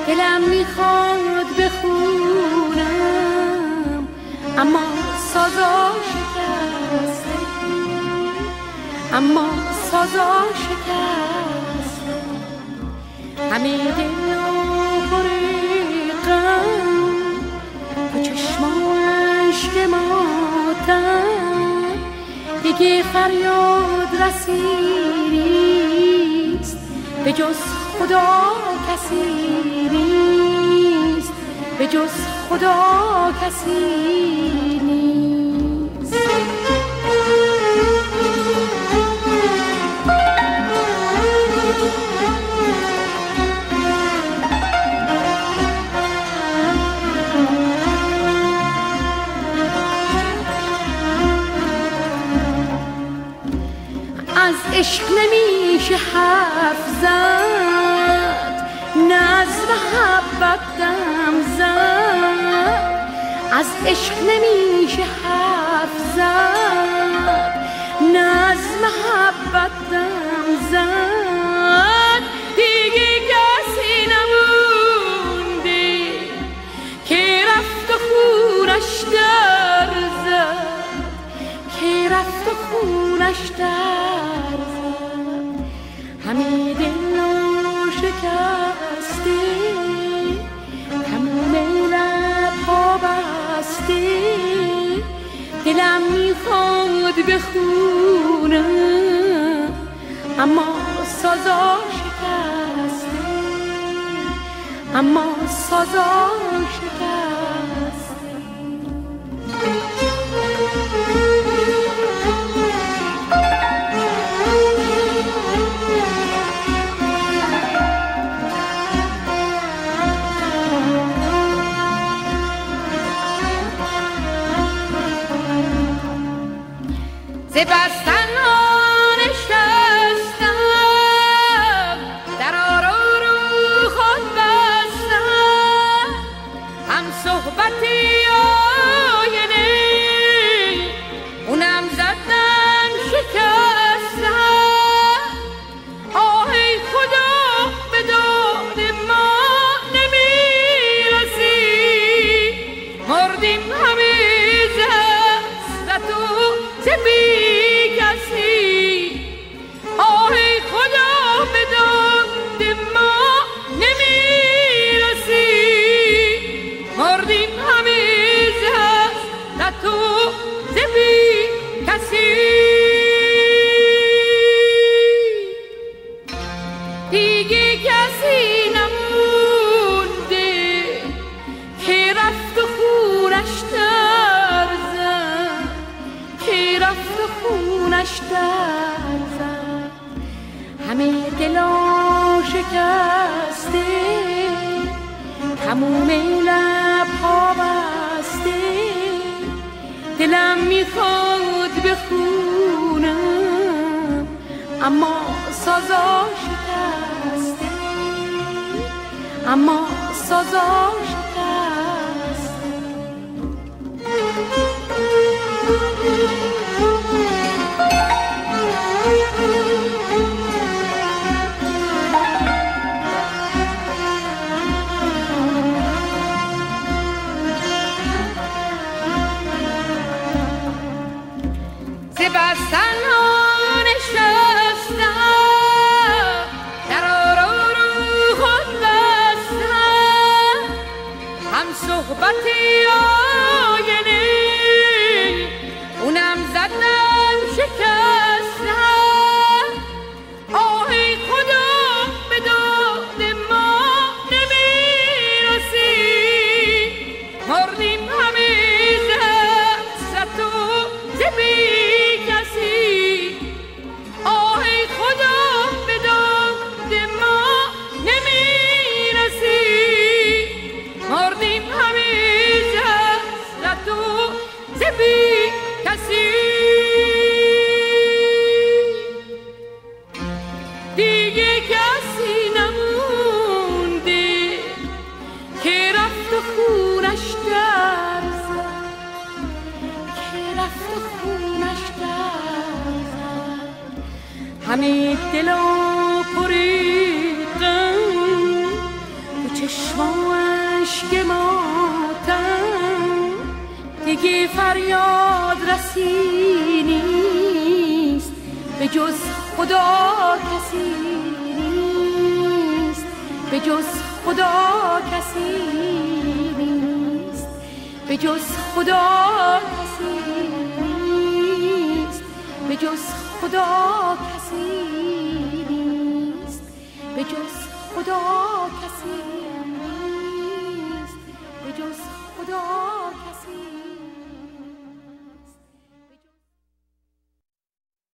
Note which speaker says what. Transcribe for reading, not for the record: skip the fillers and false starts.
Speaker 1: دلم میخواد بخونم اما سازا شکسته، اما سازا شکسته. همه دل و غم تو چشماش که ماتم، دیگه فریاد رسی نیست، به جز خدا کسی نیست، به جز خدا کسی نیست. از عشق نمیشه حرف زد، نه از محبت دم زد. از عشق نمیشه حرف زد، نه از محبت دم زد. دیگه کسی نمونده که رفت و خونش در زد، که رفت و خونش در زد. همه دل و شکسته، تموم لب‌ها بسته. دلم میخواد بخونم اما سازا شکسته، اما سازا شکسته. ز بستن نشستم، در رو خود بستم. هم صحبتی آینه اونم زدم شکستم. آه ای خدا به داد ما نمیرسی، مردیم همه زست و زبی. آه ای خدا به داد ما نمیرسی، مردیم همه زست و زبی کسی. دیگه کسی نمونده که رفت و خونش در زد، که رفت و خونش در زد. همه دلا شکسته، تموم لب‌ها بسته. دلم میخواد بخونم اما سازا شکسته، اما سازا شکسته. بستن نشستم، در رو خود بستم. هم صحبتی آینه اونم زدم شکستم. آه ای خدا به داد ما نمیرسی، مردیم همه زست و زبی. آه ای خدا به داد ما نمیرسی، مردیم همه زست و زبی کسی. دیگه کسی نمونده که رفت و خونش در زد، که رفت و خونش در زد. همه دلا پریدم تو چشم فریاد رسی نیست، به جز خدا کسی نیست، به جز خدا کسی نیست، به جز خدا کسی نیست، به جز خدا کسی